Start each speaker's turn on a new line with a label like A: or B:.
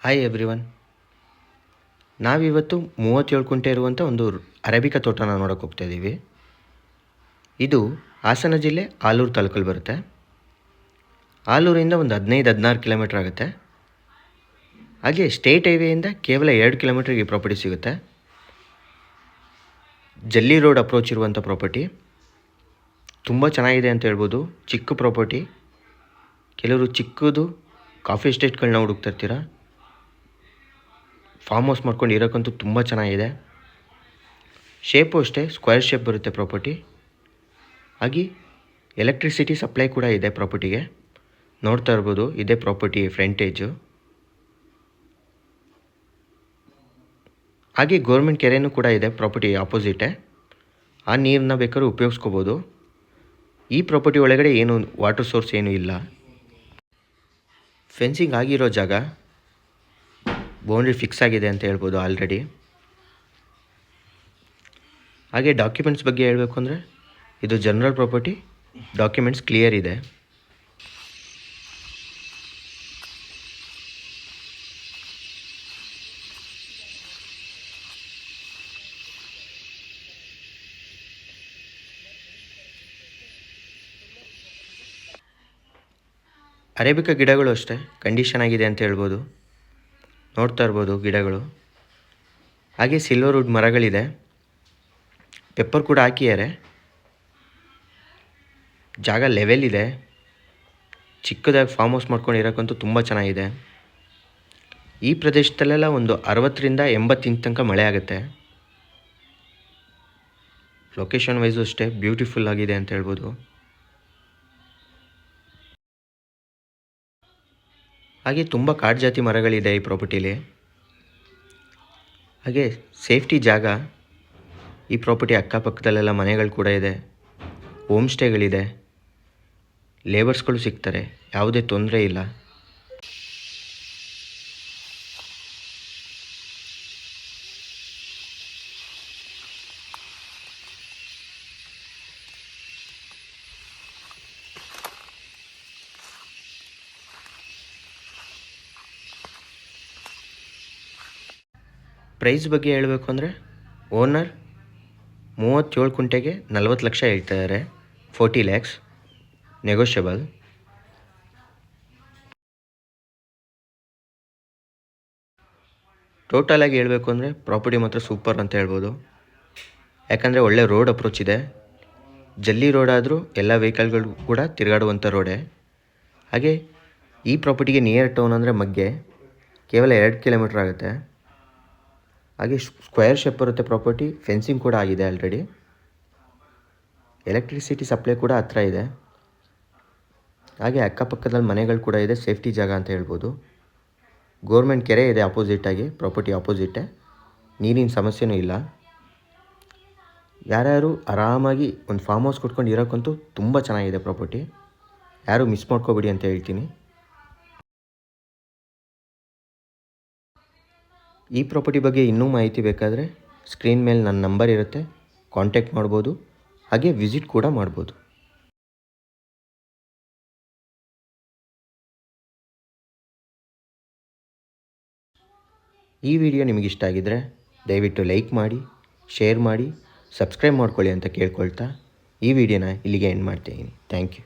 A: Hi everyone. ನಾವಿವತ್ತು 37 ಕುಂಟೆ ಇರುವಂಥ ಒಂದು ಅರೇಬಿಕಾ ತೋಟನ ನೋಡೋಕೆ ಹೋಗ್ತಾ ಇದ್ದೀವಿ. ಇದು ಹಾಸನ ಜಿಲ್ಲೆ ಆಲೂರು ತಾಲೂಕಲ್ಲಿ ಬರುತ್ತೆ. ಆಲೂರಿಂದ ಒಂದು 15-16 ಕಿಲೋಮೀಟ್ರ್ ಆಗುತ್ತೆ. ಹಾಗೆ ಸ್ಟೇಟ್ ಹೈವೇಯಿಂದ ಕೇವಲ 2 ಕಿಲೋಮೀಟ್ರಿಗೆ ಈ ಪ್ರಾಪರ್ಟಿ ಸಿಗುತ್ತೆ. ಜಲ್ಲಿ ರೋಡ್ ಅಪ್ರೋಚ್ ಇರುವಂಥ ಪ್ರಾಪರ್ಟಿ. ತುಂಬ ಚೆನ್ನಾಗಿದೆ ಅಂತ ಹೇಳ್ಬೋದು. ಚಿಕ್ಕ ಪ್ರಾಪರ್ಟಿ. ಕೆಲವರು ಚಿಕ್ಕದು ಕಾಫಿ ಎಸ್ಟೇಟ್ಗಳನ್ನ ಹುಡುಕ್ತಾ ಇರ್ತೀರಾ, ಫಾರ್ಮ್ ಹೌಸ್ ಮಾಡ್ಕೊಂಡು ಇರೋಕ್ಕಂತೂ ತುಂಬ ಚೆನ್ನಾಗಿದೆ. ಶೇಪು ಅಷ್ಟೇ ಸ್ಕ್ವೇರ್ ಶೇಪ್ ಬರುತ್ತೆ ಪ್ರಾಪರ್ಟಿ. ಹಾಗೆ ಎಲೆಕ್ಟ್ರಿಸಿಟಿ ಸಪ್ಲೈ ಕೂಡ ಇದೆ ಪ್ರಾಪರ್ಟಿಗೆ. ನೋಡ್ತಾ ಇರ್ಬೋದು, ಇದೇ ಪ್ರಾಪರ್ಟಿ ಫ್ರಂಟೇಜು. ಹಾಗೆ ಗೌರ್ಮೆಂಟ್ ಕೆರೆನೂ ಕೂಡ ಇದೆ ಪ್ರಾಪರ್ಟಿ ಆಪೋಸಿಟೇ. ಆ ನೀರನ್ನ ಬೇಕಾದ್ರೂ ಉಪಯೋಗಿಸ್ಕೋಬೋದು. ಈ ಪ್ರಾಪರ್ಟಿ ಒಳಗಡೆ ಏನು ವಾಟರ್ ಸೋರ್ಸ್ ಏನೂ ಇಲ್ಲ. ಫೆನ್ಸಿಂಗ್ ಆಗಿರೋ ಜಾಗ, ಬೌಂಡ್ರಿ ಫಿಕ್ಸ್ ಆಗಿದೆ ಅಂತ ಹೇಳ್ಬೋದು ಆಲ್ರೆಡಿ. ಹಾಗೆ ಡಾಕ್ಯುಮೆಂಟ್ಸ್ ಬಗ್ಗೆ ಹೇಳಬೇಕು ಅಂದರೆ ಇದು ಜನರಲ್ ಪ್ರಾಪರ್ಟಿ, ಡಾಕ್ಯುಮೆಂಟ್ಸ್ ಕ್ಲಿಯರ್ ಇದೆ. ಅರೇಬಿಕಾ ಗಿಡಗಳು ಅಷ್ಟೇ ಕಂಡೀಷನ್ ಆಗಿದೆ ಅಂತ ಹೇಳ್ಬೋದು. ನೋಡ್ತಾ ಇರ್ಬೋದು ಗಿಡಗಳು. ಹಾಗೆ ಸಿಲ್ವರ್ ವುಡ್ ಮರಗಳಿದೆ. ಪೆಪ್ಪರ್ ಕೂಡ ಹಾಕಿದ್ದಾರೆ. ಜಾಗ ಲೆವೆಲ್ ಇದೆ. ಚಿಕ್ಕದಾಗಿ ಫಾರ್ಮ್ ಹೌಸ್ ಮಾಡ್ಕೊಂಡು ಇರೋಕ್ಕಂತೂ ತುಂಬ ಚೆನ್ನಾಗಿದೆ. ಈ ಪ್ರದೇಶದಲ್ಲೆಲ್ಲ ಒಂದು 60ರಿಂದ 80 ಇಂಚ್ ತನಕ ಮಳೆ ಆಗುತ್ತೆ. ಲೊಕೇಶನ್ ವೈಸು ಅಷ್ಟೇ ಬ್ಯೂಟಿಫುಲ್ ಆಗಿದೆ ಅಂತ ಹೇಳ್ಬೋದು. ಹಾಗೆ ತುಂಬ ಕಾಡು ಜಾತಿ ಮರಗಳಿದೆ ಈ ಪ್ರಾಪರ್ಟಿಲಿ. ಹಾಗೆ ಸೇಫ್ಟಿ ಜಾಗ. ಈ ಪ್ರಾಪರ್ಟಿ ಅಕ್ಕಪಕ್ಕದಲ್ಲೆಲ್ಲ ಮನೆಗಳು ಕೂಡ ಇದೆ, ಹೋಮ್ ಸ್ಟೇಗಳಿದೆ, ಲೇಬರ್ಸ್ಗಳು ಸಿಗ್ತಾರೆ, ಯಾವುದೇ ತೊಂದರೆ ಇಲ್ಲ. ಪ್ರೈಸ್ ಬಗ್ಗೆ ಹೇಳಬೇಕು ಅಂದರೆ ಓನರ್ 37 ಕುಂಟೆಗೆ 40 ಲಕ್ಷ ಹೇಳ್ತಾಯಿದ್ದಾರೆ. 40 lakhs ನೆಗೋಷಿಯಬಲ್. ಟೋಟಲಾಗಿ ಹೇಳಬೇಕು ಅಂದರೆ ಪ್ರಾಪರ್ಟಿ ಮಾತ್ರ ಸೂಪರ್ ಅಂತ ಹೇಳ್ಬೋದು. ಯಾಕಂದರೆ ಒಳ್ಳೆ ರೋಡ್ ಅಪ್ರೋಚ್ ಇದೆ. ಜಲ್ಲಿ ರೋಡ್ ಆದರೂ ಎಲ್ಲ ವೆಹಿಕಲ್ಗಳು ಕೂಡ ತಿರುಗಾಡುವಂಥ ರೋಡೇ. ಹಾಗೆ ಈ ಪ್ರಾಪರ್ಟಿಗೆ ನಿಯರ್ ಟೌನ್ ಅಂದರೆ ಮಗ್ಗೆ, ಕೇವಲ 2 ಕಿಲೋಮೀಟ್ರ್ ಆಗುತ್ತೆ. ಹಾಗೆ ಸ್ಕ್ವೇರ್ ಶೇಪ್ ಬರುತ್ತೆ ಪ್ರಾಪರ್ಟಿ. ಫೆನ್ಸಿಂಗ್ ಕೂಡ ಆಗಿದೆ ಆಲ್ರೆಡಿ. ಎಲೆಕ್ಟ್ರಿಸಿಟಿ ಸಪ್ಲೈ ಕೂಡ ಹತ್ರ ಇದೆ. ಹಾಗೆ ಅಕ್ಕಪಕ್ಕದಲ್ಲಿ ಮನೆಗಳು ಕೂಡ ಇದೆ. ಸೇಫ್ಟಿ ಜಾಗ ಅಂತ ಹೇಳ್ಬೋದು. ಗೋರ್ಮೆಂಟ್ ಕೆರೆ ಇದೆ ಆಪೋಸಿಟಾಗಿ, ಪ್ರಾಪರ್ಟಿ ಆಪೋಸಿಟೇ. ನೀರಿನ ಸಮಸ್ಯೆನೂ ಇಲ್ಲ. ಯಾರ್ಯಾರು ಆರಾಮಾಗಿ ಒಂದು ಫಾರ್ಮ್ ಹೌಸ್ ಕೊಟ್ಕೊಂಡು ಇರೋಕ್ಕಂತೂ ತುಂಬ ಚೆನ್ನಾಗಿದೆ ಪ್ರಾಪರ್ಟಿ. ಯಾರು ಮಿಸ್ ಮಾಡ್ಕೋಬೇಡಿ ಅಂತ ಹೇಳ್ತೀನಿ. ಈ ಪ್ರಾಪರ್ಟಿ ಬಗ್ಗೆ ಇನ್ನೂ ಮಾಹಿತಿ ಬೇಕಾದರೆ ಸ್ಕ್ರೀನ್ ಮೇಲೆ ನನ್ನ ನಂಬರ್ ಇರುತ್ತೆ, ಕಾಂಟ್ಯಾಕ್ಟ್ ಮಾಡ್ಬೋದು. ಹಾಗೆ ವಿಸಿಟ್ ಕೂಡ ಮಾಡ್ಬೋದು. ಈ ವಿಡಿಯೋ ನಿಮಗಿಷ್ಟ ಆಗಿದ್ದರೆ ದಯವಿಟ್ಟು ಲೈಕ್ ಮಾಡಿ, ಶೇರ್ ಮಾಡಿ, ಸಬ್ಸ್ಕ್ರೈಬ್ ಮಾಡ್ಕೊಳ್ಳಿ ಅಂತ ಕೇಳ್ಕೊಳ್ತಾ ಈ ವಿಡಿಯೋನ ಇಲ್ಲಿಗೆ ಎಂಡ್ ಮಾಡ್ತಾಯಿದ್ದೀನಿ. Thank you.